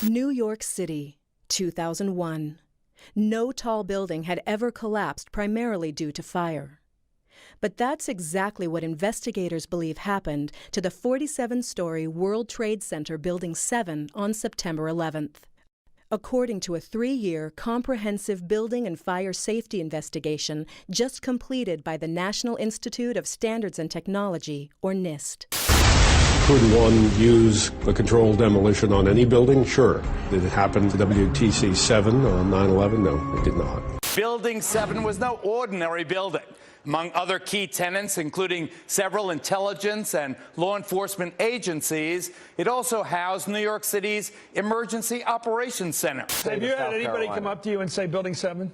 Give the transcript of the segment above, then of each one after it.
New York City, 2001. No tall building had ever collapsed primarily due to fire. But that's exactly what investigators believe happened to the 47-story World Trade Center Building 7 on September 11th. According to a 3-year comprehensive building and fire safety investigation just completed by the National Institute of Standards and Technology, or NIST. Could one use a controlled demolition on any building? Sure. Did it happen to WTC 7 on 9/11? No, it did not. Building 7 was no ordinary building. Among other key tenants, including several intelligence and law enforcement agencies, it also housed New York City's Emergency Operations Center. Have you had anybody come up to you and say Building 7?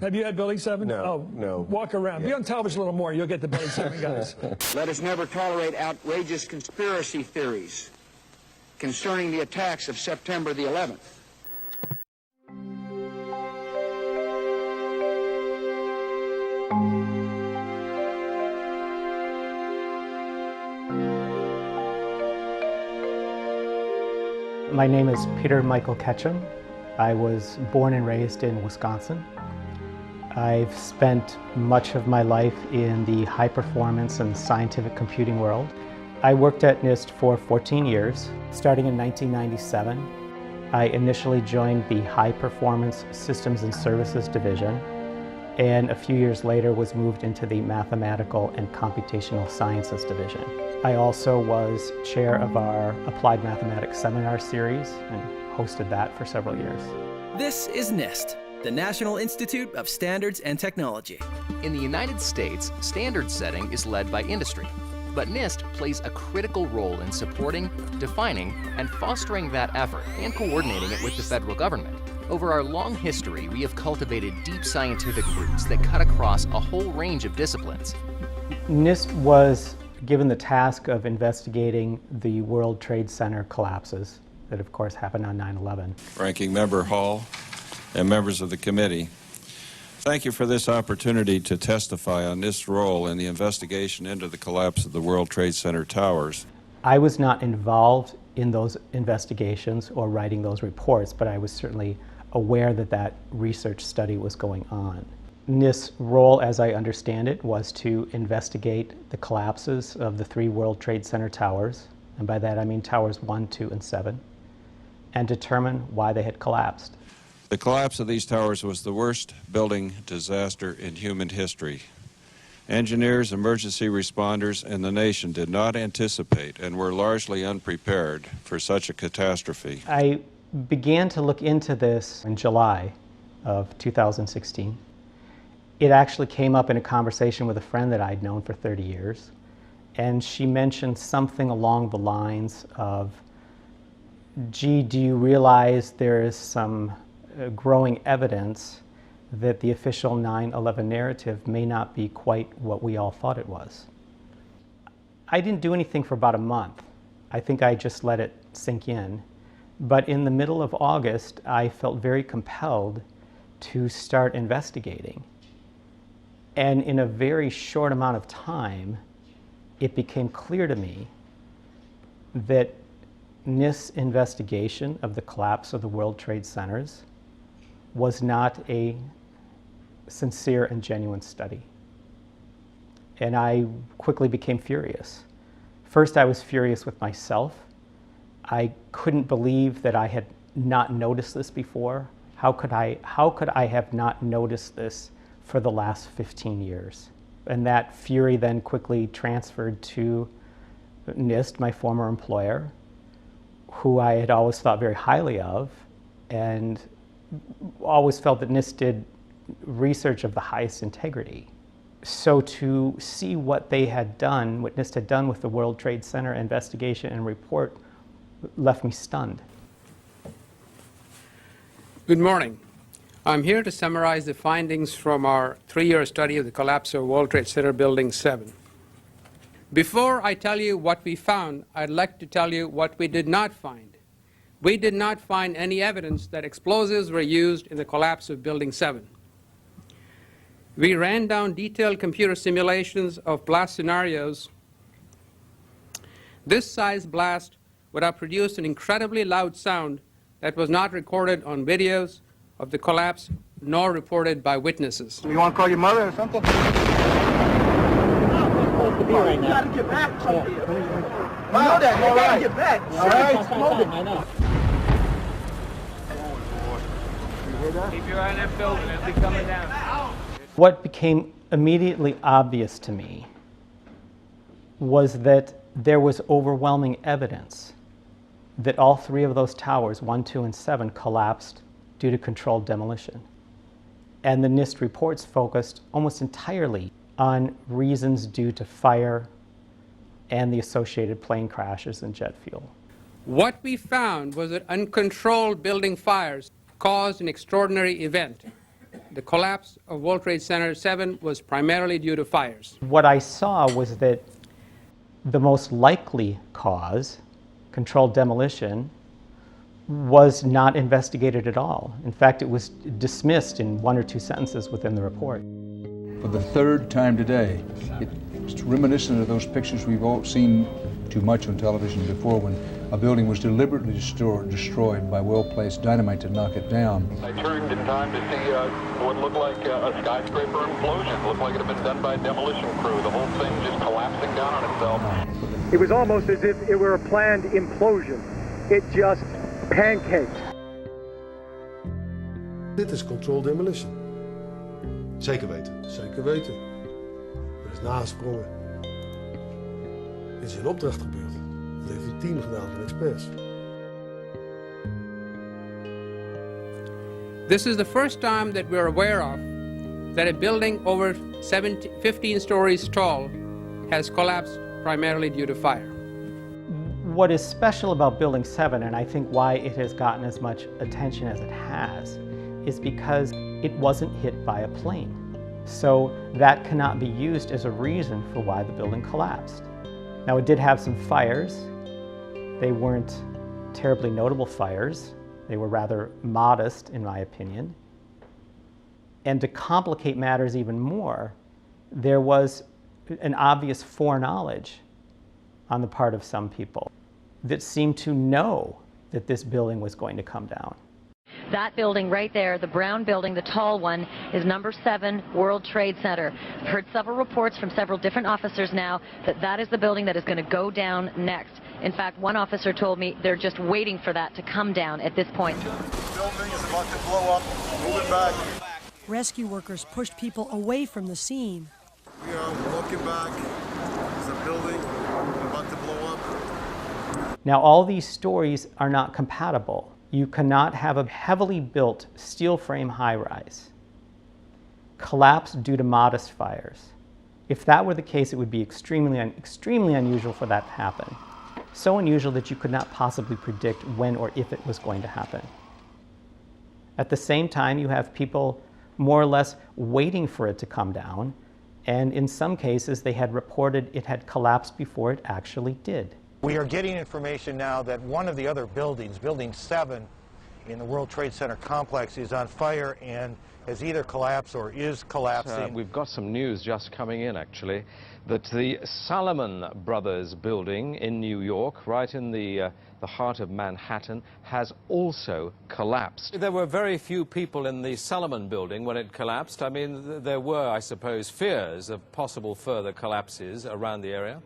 Have you had Building 7? No, oh, no. Walk around. Be on television a little more. You'll get the Building 7 guys. Let us never tolerate outrageous conspiracy theories concerning the attacks of September the 11th. My name is Peter Michael Ketchum. I was born and raised in Wisconsin. I've spent much of my life in the high performance and scientific computing world. I worked at NIST for 14 years, starting in 1997. I initially joined the High Performance Systems and Services Division, and a few years later was moved into the Mathematical and Computational Sciences Division. I also was chair of our Applied Mathematics Seminar Series and hosted that for several years. This is NIST, the National Institute of Standards and Technology. In the United States, standard setting is led by industry, but NIST plays a critical role in supporting, defining, and fostering that effort and coordinating it with the federal government. Over our long history, we have cultivated deep scientific roots that cut across a whole range of disciplines. NIST was given the task of investigating the World Trade Center collapses that of course happened on 9/11. Ranking Member Hall and members of the committee, thank you for this opportunity to testify on NIST's role in the investigation into the collapse of the World Trade Center towers. I was not involved in those investigations or writing those reports, but I was certainly aware that that research study was going on. NIST's role, as I understand it, was to investigate the collapses of the 3 World Trade Center towers, and by that I mean towers 1, 2, and 7, and determine why they had collapsed. The collapse of these towers was the worst building disaster in human history. Engineers, emergency responders, and the nation did not anticipate and were largely unprepared for such a catastrophe. I began to look into this in July of 2016. It actually came up in a conversation with a friend that I'd known for 30 years, and she mentioned something along the lines of, gee, do you realize there is some growing evidence that the official 9/11 narrative may not be quite what we all thought it was? I didn't do anything for about a month. I think I just let it sink in. But in the middle of August, I felt very compelled to start investigating. And in a very short amount of time, it became clear to me that NIST's investigation of the collapse of the World Trade Centers was not a sincere and genuine study. And I quickly became furious. First, I was furious with myself. I couldn't believe that I had not noticed this before. How could I have not noticed this for the last 15 years? And that fury then quickly transferred to NIST, my former employer, who I had always thought very highly of, and always felt that NIST did research of the highest integrity. So to see what they had done, what NIST had done with the World Trade Center investigation and report, left me stunned. Good morning. I'm here to summarize the findings from our 3-year study of the collapse of World Trade Center Building 7. Before I tell you what we found, I'd like to tell you what we did not find. We did not find any evidence that explosives were used in the collapse of Building 7. We ran down detailed computer simulations of blast scenarios. This size blast would have produced an incredibly loud sound that was not recorded on videos of the collapse nor reported by witnesses. You want to call your mother or something? You gotta get back. You know that. You gotta get back. All right. I know. Keep your eye on that building. It'll be coming down. What became immediately obvious to me was that there was overwhelming evidence that all three of those towers, 1, 2, and 7, collapsed due to controlled demolition. And the NIST reports focused almost entirely on reasons due to fire and the associated plane crashes and jet fuel. What we found was that uncontrolled building fires caused an extraordinary event. The collapse of World Trade Center 7 was primarily due to fires. What I saw was that the most likely cause, controlled demolition, was not investigated at all. In fact, it was dismissed in 1 or 2 sentences within the report. For the third time today, it's reminiscent of those pictures we've all seen too much on television before, when a building was deliberately destroyed by well-placed dynamite to knock it down. I turned in time to see what looked like a skyscraper implosion. It looked like it had been done by a demolition crew. The whole thing just collapsing down on itself. It was almost as if it were a planned implosion. It just pancaked. Dit is controlled demolition. Zeker weten. Zeker weten. Er is nagesprongen. Dit is in opdracht gebeurd. Dat heeft een team gedaan van experts. This is the first time that we're aware of that a building over 15 stories tall has collapsed primarily due to fire. What is special about Building 7, and I think why it has gotten as much attention as it has, is because it wasn't hit by a plane. So that cannot be used as a reason for why the building collapsed. Now, it did have some fires. They weren't terribly notable fires. They were rather modest, in my opinion. And to complicate matters even more, there was an obvious foreknowledge on the part of some people that seemed to know that this building was going to come down. That building right there, the brown building, the tall one, is number 7 World Trade Center. I've heard several reports from several different officers now that that is the building that is going to go down next. In fact, one officer told me they're just waiting for that to come down at this point. Building is about to blow up. Moving back. Rescue workers pushed people away from the scene. We are walking back. There's a building about to blow up. Now, all these stories are not compatible. You cannot have a heavily built steel frame high-rise collapse due to modest fires. If that were the case, it would be extremely unusual for that to happen. So unusual that you could not possibly predict when or if it was going to happen. At the same time, you have people more or less waiting for it to come down, and in some cases, they had reported it had collapsed before it actually did. We are getting information now that one of the other buildings, Building 7 in the World Trade Center complex, is on fire and has either collapsed or is collapsing. We've got some news just coming in, actually, that the Salomon Brothers building in New York, right in the heart of Manhattan, has also collapsed. There were very few people in the Salomon building when it collapsed. I mean, there were, I suppose, fears of possible further collapses around the area.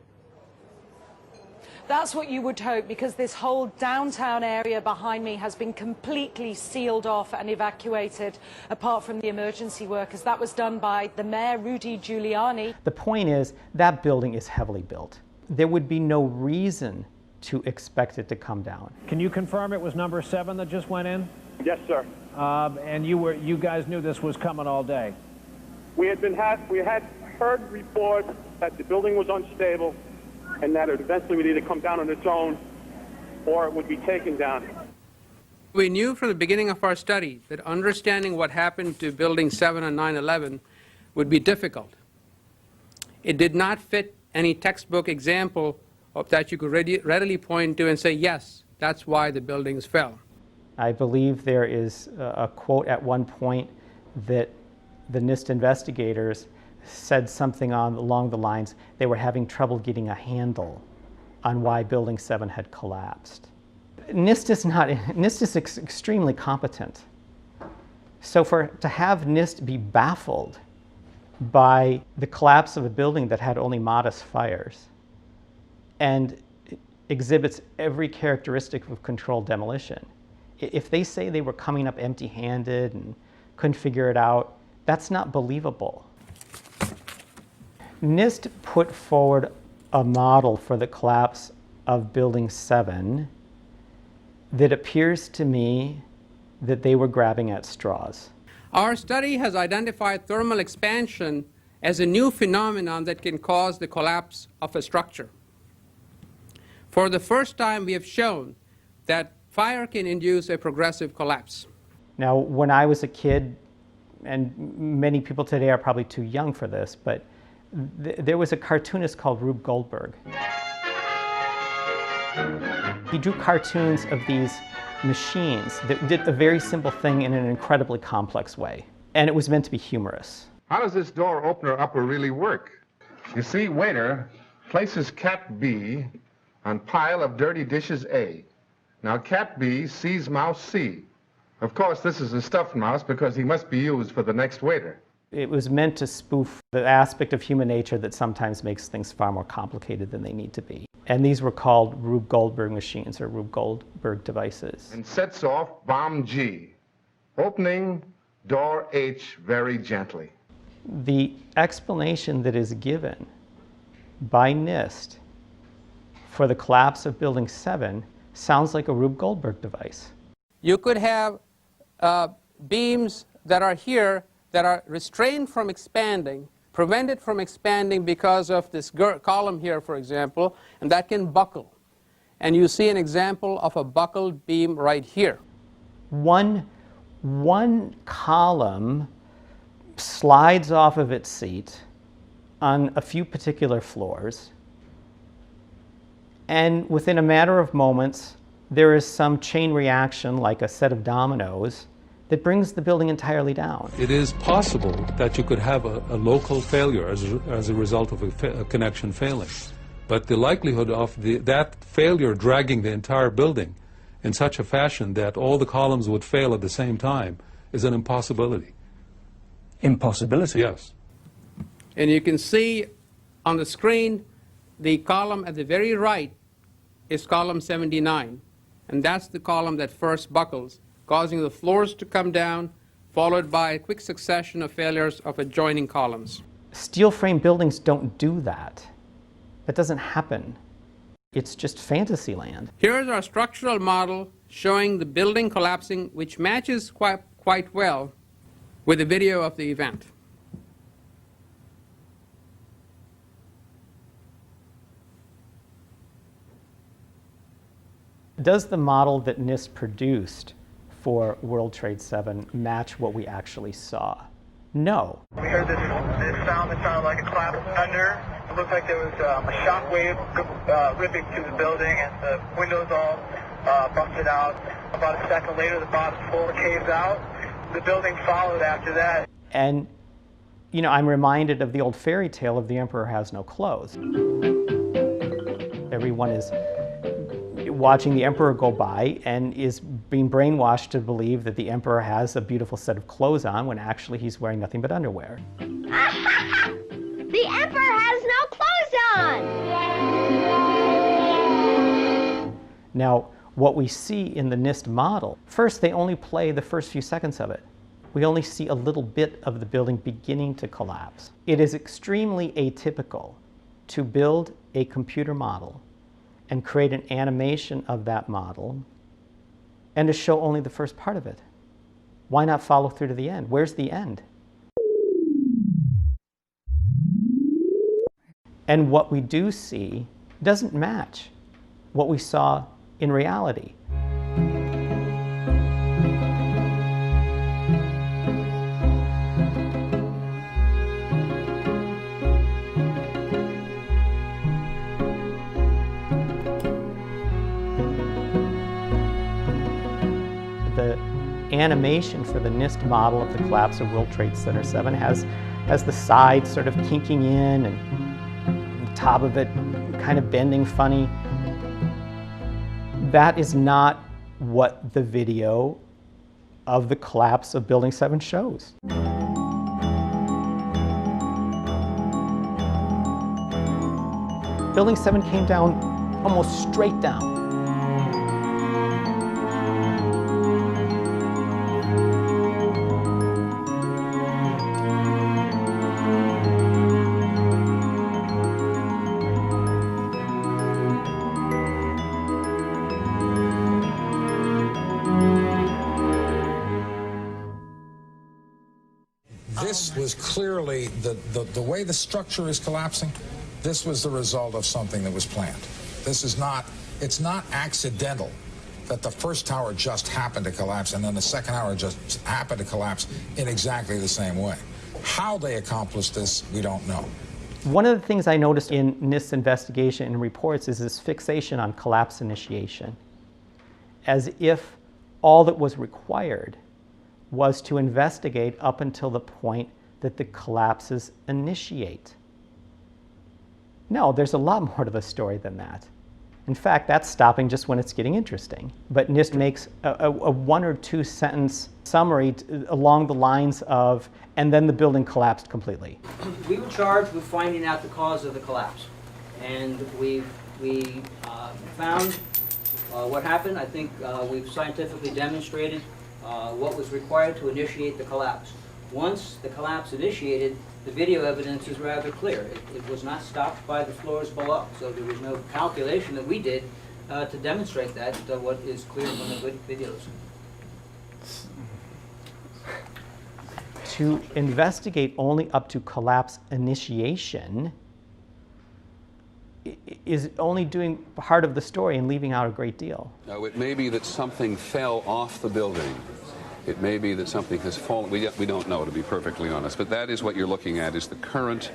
That's what you would hope, because this whole downtown area behind me has been completely sealed off and evacuated, apart from the emergency workers. That was done by the mayor, Rudy Giuliani. The point is, that building is heavily built. There would be no reason to expect it to come down. Can you confirm it was number 7 that just went in? Yes, sir. And you guys knew this was coming all day? We had heard reports that the building was unstable, and that it eventually would either come down on its own or it would be taken down. We knew from the beginning of our study that understanding what happened to Building 7 on 9/11 would be difficult. It did not fit any textbook example that you could readily point to and say, yes, that's why the buildings fell. I believe there is a quote at one point that the NIST investigators said something along the lines they were having trouble getting a handle on why Building 7 had collapsed. NIST is extremely competent. So to have NIST be baffled by the collapse of a building that had only modest fires and exhibits every characteristic of controlled demolition, if they say they were coming up empty-handed and couldn't figure it out, that's not believable. NIST put forward a model for the collapse of Building 7 that appears to me that they were grabbing at straws. Our study has identified thermal expansion as a new phenomenon that can cause the collapse of a structure. For the first time, we have shown that fire can induce a progressive collapse. Now, when I was a kid, and many people today are probably too young for this, but there was a cartoonist called Rube Goldberg. He drew cartoons of these machines that did a very simple thing in an incredibly complex way. And it was meant to be humorous. How does this door opener upper really work? You see, waiter places cat B on pile of dirty dishes A. Now cat B sees mouse C. Of course, this is a stuffed mouse because he must be used for the next waiter. It was meant to spoof the aspect of human nature that sometimes makes things far more complicated than they need to be. And these were called Rube Goldberg machines or Rube Goldberg devices. And sets off bomb G, opening door H very gently. The explanation that is given by NIST for the collapse of Building 7 sounds like a Rube Goldberg device. You could have beams that are here that are restrained from expanding, prevented from expanding because of this column here, for example, and that can buckle. And you see an example of a buckled beam right here. One column slides off of its seat on a few particular floors, and within a matter of moments, there is some chain reaction, like a set of dominoes, that brings the building entirely down. It is possible that you could have a local failure as a result of a connection failing. But the likelihood of that failure dragging the entire building in such a fashion that all the columns would fail at the same time is an impossibility. Impossibility? Yes. And you can see on the screen the column at the very right is column 79. And that's the column that first buckles, causing the floors to come down, followed by a quick succession of failures of adjoining columns. Steel frame buildings don't do that. That doesn't happen. It's just fantasy land. Here's our structural model showing the building collapsing, which matches quite well with the video of the event. Does the model that NIST produced for World Trade 7 match what we actually saw? No. We heard this sound that sounded like a clap of thunder. It looked like there was a shock wave ripping through the building, and the windows all busted out. About a second later, the bottom floor caves out. The building followed after that. And, you know, I'm reminded of the old fairy tale of the emperor has no clothes. Everyone is watching the emperor go by and is being brainwashed to believe that the emperor has a beautiful set of clothes on when actually he's wearing nothing but underwear. The emperor has no clothes on! Now, what we see in the NIST model, first they only play the first few seconds of it. We only see a little bit of the building beginning to collapse. It is extremely atypical to build a computer model and create an animation of that model and to show only the first part of it. Why not follow through to the end? Where's the end? And what we do see doesn't match what we saw in reality. The animation for the NIST model of the collapse of World Trade Center 7 has the sides sort of kinking in and the top of it kind of bending funny. That is not what the video of the collapse of Building 7 shows. Building 7 came down almost straight down. This was clearly, the way the structure is collapsing, this was the result of something that was planned. This is not, it's not accidental that the first tower just happened to collapse and then the second tower just happened to collapse in exactly the same way. How they accomplished this, we don't know. One of the things I noticed in NIST's investigation and reports is this fixation on collapse initiation, as if all that was required was to investigate up until the point that the collapses initiate. No, there's a lot more to the story than that. In fact, that's stopping just when it's getting interesting. But NIST makes a 1 or 2 sentence summary along the lines of, and then the building collapsed completely. We were charged with finding out the cause of the collapse. And we found what happened. I think we've scientifically demonstrated what was required to initiate the collapse. Once the collapse initiated, the video evidence is rather clear. It was not stopped by the floors below, so there was no calculation that we did to demonstrate that, what is clear from the videos. To investigate only up to collapse initiation is only doing part of the story and leaving out a great deal. Now, it may be that something fell off the building. It may be that something has fallen. We don't know, to be perfectly honest. But that is what you're looking at, is the current,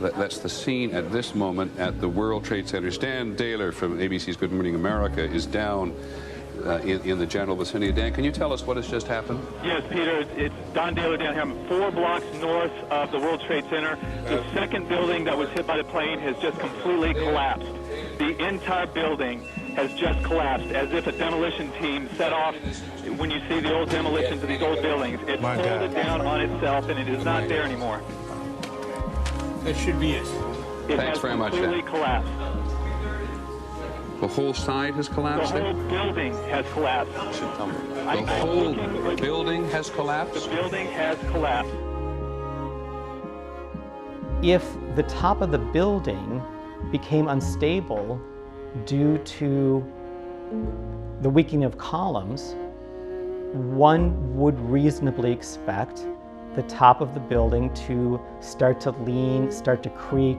that's the scene at this moment at the World Trade Center. Stan Daler from ABC's Good Morning America is down in the general vicinity. Dan, can you tell us what has just happened? Yes, Peter, it's Don Daler down here. I'm 4 blocks north of the World Trade Center. The second building that was hit by the plane has just completely collapsed. The entire building has just collapsed, as if a demolition team set off. When you see the old demolitions of these old buildings, it folded down on itself, and it is not there anymore. That should be it. Thanks very much, Dan. Completely collapsed. The whole side has collapsed? The whole building has collapsed. The whole building has collapsed? The building has collapsed. If the top of the building became unstable due to the weakening of columns, one would reasonably expect the top of the building to start to lean, start to creak,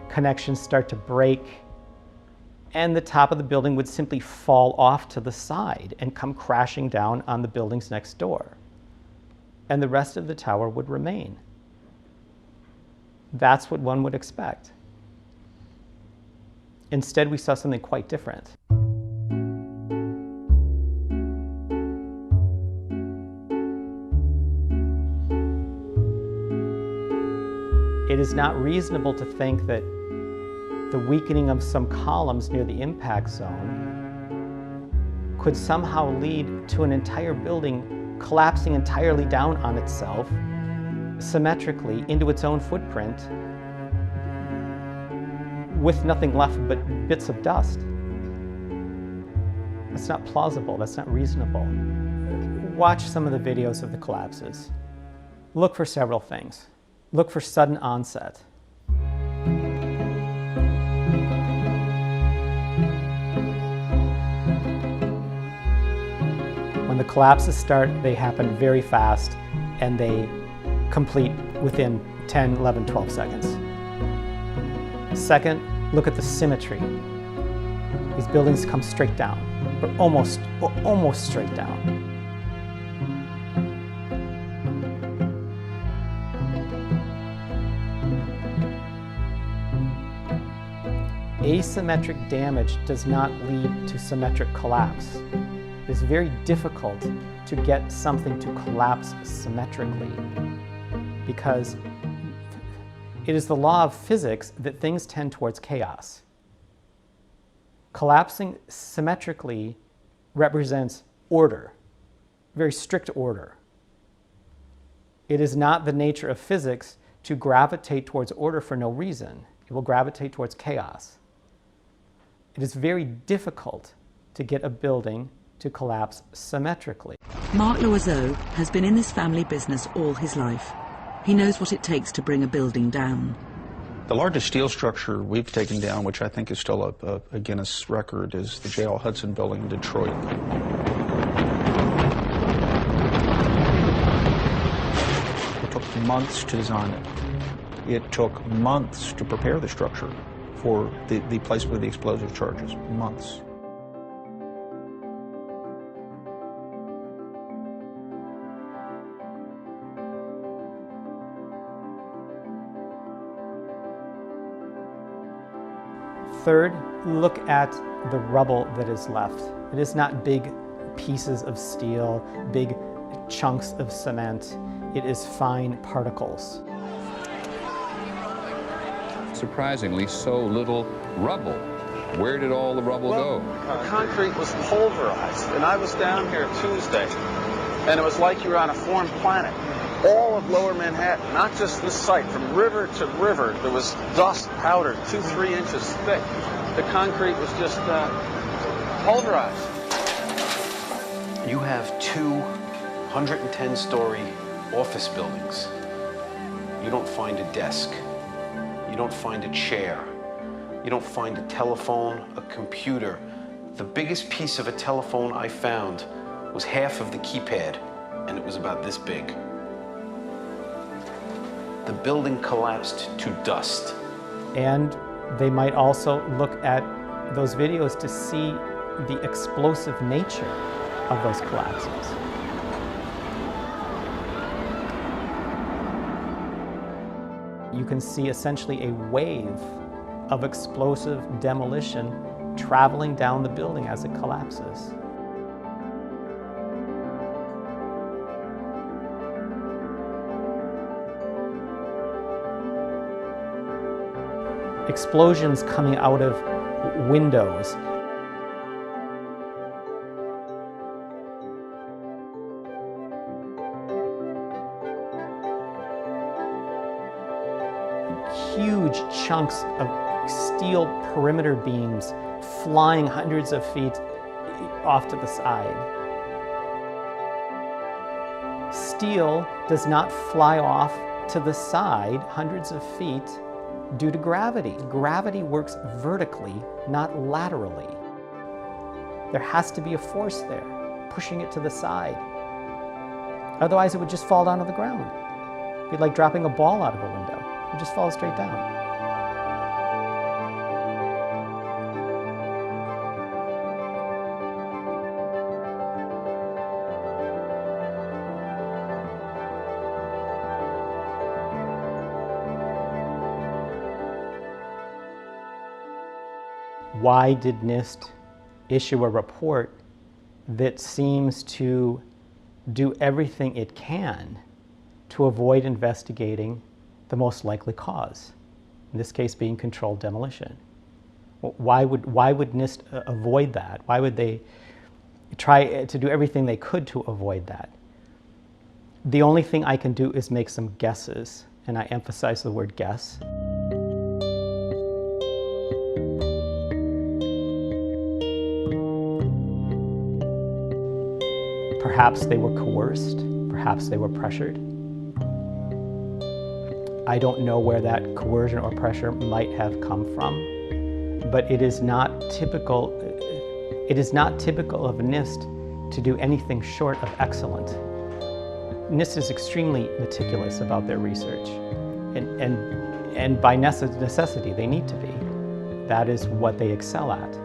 connections start to break, and the top of the building would simply fall off to the side and come crashing down on the buildings next door. And the rest of the tower would remain. That's what one would expect. Instead, we saw something quite different. It is not reasonable to think that the weakening of some columns near the impact zone could somehow lead to an entire building collapsing entirely down on itself, symmetrically into its own footprint, with nothing left but bits of dust. That's not plausible, that's not reasonable. Watch some of the videos of the collapses. Look for several things. Look for sudden onset. When the collapses start, they happen very fast and they complete within 10, 11, 12 seconds. Second, look at the symmetry. These buildings come straight down, or almost straight down. Asymmetric damage does not lead to symmetric collapse. It is very difficult to get something to collapse symmetrically because it is the law of physics that things tend towards chaos. Collapsing symmetrically represents order, very strict order. It is not the nature of physics to gravitate towards order for no reason. It will gravitate towards chaos. It is very difficult to get a building to collapse symmetrically. Mark Loiseau has been in this family business all his life. He knows what it takes to bring a building down. The largest steel structure we've taken down, which I think is still a Guinness record, is the J.L. Hudson building in Detroit. It took months to design it. It took months to prepare the structure for the placement of the explosive charges. Months. Third, look at the rubble that is left. It is not big pieces of steel, big chunks of cement. It is fine particles. Surprisingly, so little rubble. Where did all the rubble go? The concrete was pulverized, and I was down here Tuesday, and it was like you were on a foreign planet. All of Lower Manhattan, not just this site, from river to river, there was dust powder 2-3 inches thick. The concrete was just pulverized. You have 2 110-story office buildings. You don't find a desk. You don't find a chair. You don't find a telephone, a computer. The biggest piece of a telephone I found was half of the keypad, and it was about this big. The building collapsed to dust. And they might also look at those videos to see the explosive nature of those collapses. You can see essentially a wave of explosive demolition traveling down the building as it collapses. Explosions coming out of windows. Huge chunks of steel perimeter beams flying hundreds of feet off to the side. Steel does not fly off to the side hundreds of feet due to gravity. Gravity works vertically, not laterally. There has to be a force there, pushing it to the side. Otherwise, it would just fall down to the ground. It'd be like dropping a ball out of a window. It would just fall straight down. Why did NIST issue a report that seems to do everything it can to avoid investigating the most likely cause, in this case being controlled demolition? Why would NIST avoid that? Why would they try to do everything they could to avoid that? The only thing I can do is make some guesses, and I emphasize the word guess. Perhaps they were coerced, perhaps they were pressured. I don't know where that coercion or pressure might have come from, but it is not typical of NIST to do anything short of excellent. NIST is extremely meticulous about their research, and by necessity they need to be. That is what they excel at.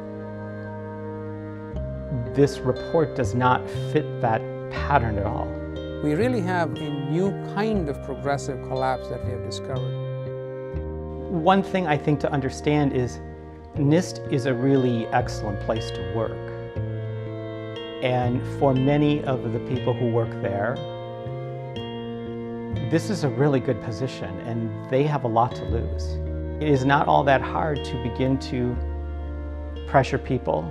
This report does not fit that pattern at all. We really have a new kind of progressive collapse that we have discovered. One thing I think to understand is NIST is a really excellent place to work. And for many of the people who work there, this is a really good position and they have a lot to lose. It is not all that hard to begin to pressure people,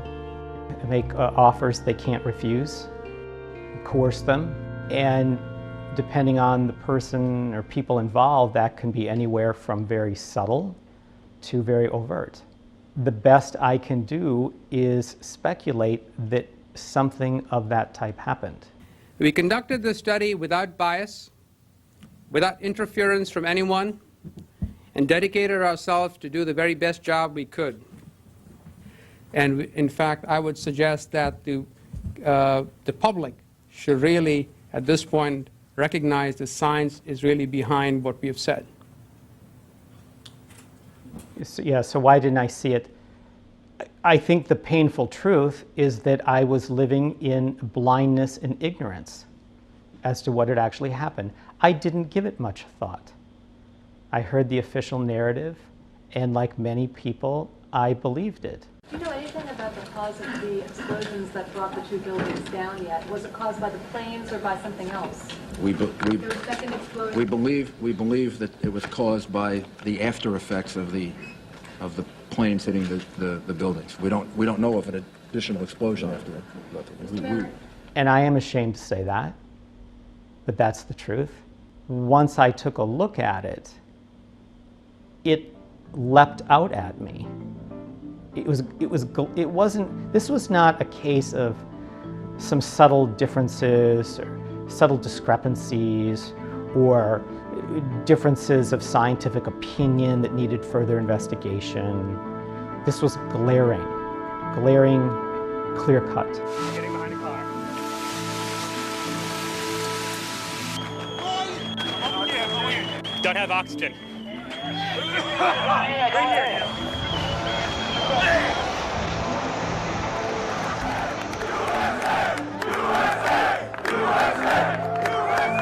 make offers they can't refuse, coerce them, and depending on the person or people involved, that can be anywhere from very subtle to very overt. The best I can do is speculate that something of that type happened. We conducted the study without bias, without interference from anyone, and dedicated ourselves to do the very best job we could. And in fact, I would suggest that the public should really, at this point, recognize the science is really behind what we have said. So why didn't I see it? I think the painful truth is that I was living in blindness and ignorance as to what had actually happened. I didn't give it much thought. I heard the official narrative, and like many people, I believed it. Do you know anything about the cause of the explosions that brought the two buildings down yet? Was it caused by the planes or by something else? We believe that it was caused by the after effects of the planes hitting the buildings. We don't know of an additional explosion after that. And I am ashamed to say that, but that's the truth. Once I took a look at it, it leapt out at me. This was not a case of some subtle differences or subtle discrepancies or differences of scientific opinion that needed further investigation. This was glaring, clear cut. Getting behind a car. Don't have oxygen.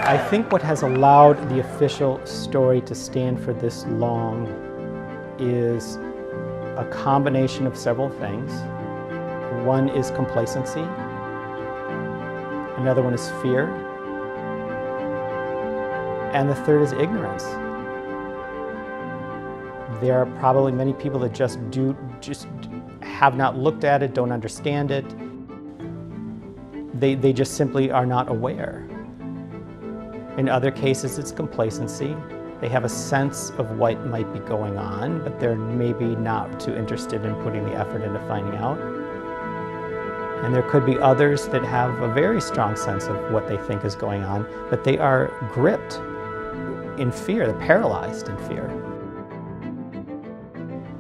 I think what has allowed the official story to stand for this long is a combination of several things. One is complacency, another one is fear, and the third is ignorance. There are probably many people that just have not looked at it, don't understand it. They just simply are not aware. In other cases, it's complacency. They have a sense of what might be going on, but they're maybe not too interested in putting the effort into finding out. And there could be others that have a very strong sense of what they think is going on, but they are gripped in fear, they're paralyzed in fear.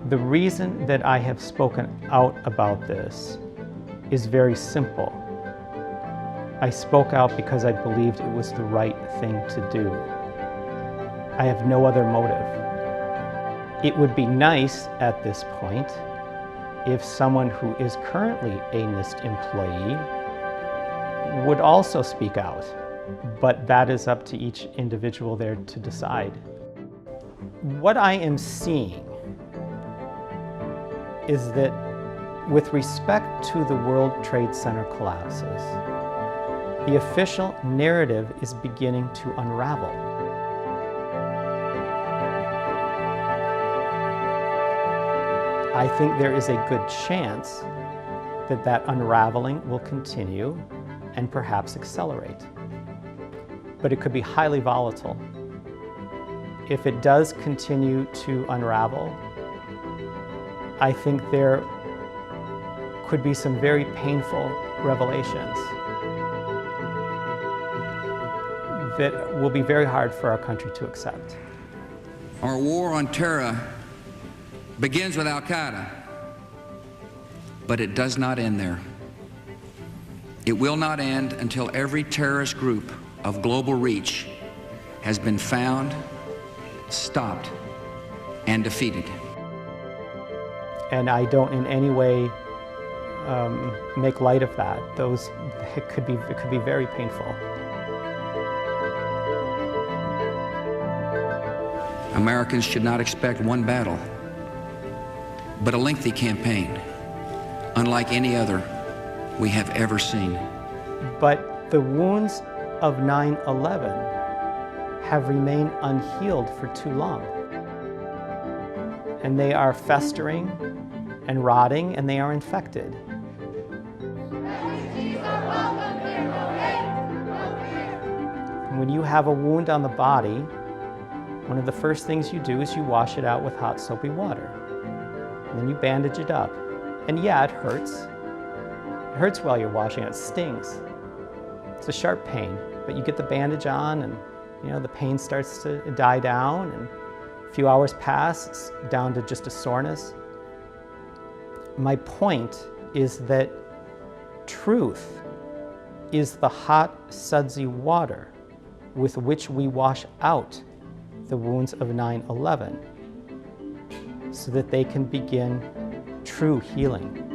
The reason that I have spoken out about this is very simple. I spoke out because I believed it was the right thing to do. I have no other motive. It would be nice at this point if someone who is currently a NIST employee would also speak out, but that is up to each individual there to decide. What I am seeing is that with respect to the World Trade Center collapses, the official narrative is beginning to unravel. I think there is a good chance that that unraveling will continue and perhaps accelerate. But it could be highly volatile. If it does continue to unravel, I think there could be some very painful revelations that will be very hard for our country to accept. Our war on terror begins with Al-Qaeda, but it does not end there. It will not end until every terrorist group of global reach has been found, stopped, and defeated. And I don't in any way make light of that. It could be very painful. Americans should not expect one battle, but a lengthy campaign, unlike any other we have ever seen. But the wounds of 9/11 have remained unhealed for too long. And they are festering, and rotting, and they are infected. When you have a wound on the body, one of the first things you do is you wash it out with hot soapy water. And then you bandage it up. And yeah, it hurts. It hurts while you're washing it. It stings. It's a sharp pain, but you get the bandage on and the pain starts to die down, and a few hours pass, it's down to just a soreness. My point is that truth is the hot, sudsy water with which we wash out the wounds of 9/11 so that they can begin true healing.